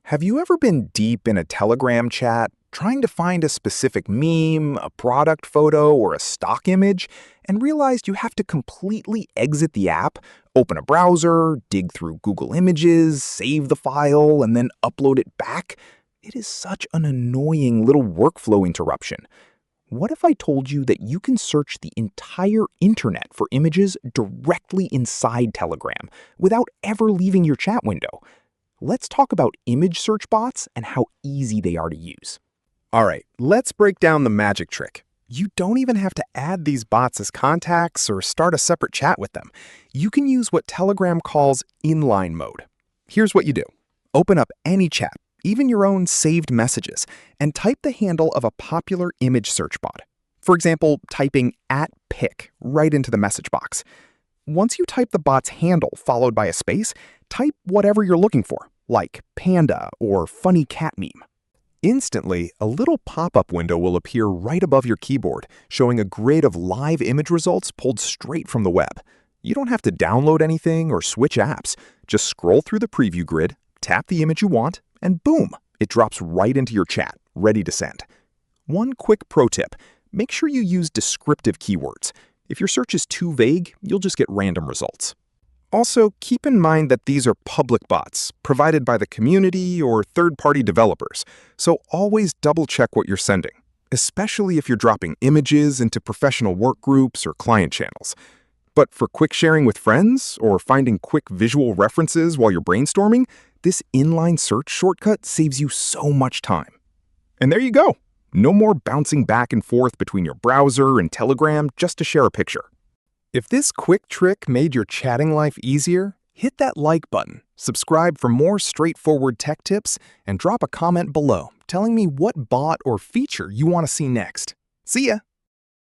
Have you ever been deep in a Telegram chat, trying to find a specific meme, a product photo, or a stock image, and realized you have to completely exit the app, open a browser, dig through Google Images, save the file, and then upload it back? It is such an annoying little workflow interruption. What if I told you that you can search the entire internet for images directly inside Telegram without ever leaving your chat window? Let's talk about image search bots and how easy they are to use. All right, let's break down the magic trick. You don't even have to add these bots as contacts or start a separate chat with them. You can use what Telegram calls inline mode. Here's what you do. Open up any chat, even your own saved messages, and type the handle of a popular image search bot. For example, typing @pic right into the message box. Once you type the bot's handle followed by a space, type whatever you're looking for, like panda or funny cat meme. Instantly, a little pop-up window will appear right above your keyboard, showing a grid of live image results pulled straight from the web. You don't have to download anything or switch apps. Just scroll through the preview grid, tap the image you want, and boom, it drops right into your chat, ready to send. One quick pro tip, make sure you use descriptive keywords. If your search is too vague, you'll just get random results. Also, keep in mind that these are public bots, provided by the community or third-party developers, so always double-check what you're sending, especially if you're dropping images into professional work groups or client channels. But for quick sharing with friends or finding quick visual references while you're brainstorming, this inline search shortcut saves you so much time. And there you go. No more bouncing back and forth between your browser and Telegram just to share a picture. If this quick trick made your chatting life easier, hit that like button, subscribe for more straightforward tech tips, and drop a comment below telling me what bot or feature you want to see next. See ya!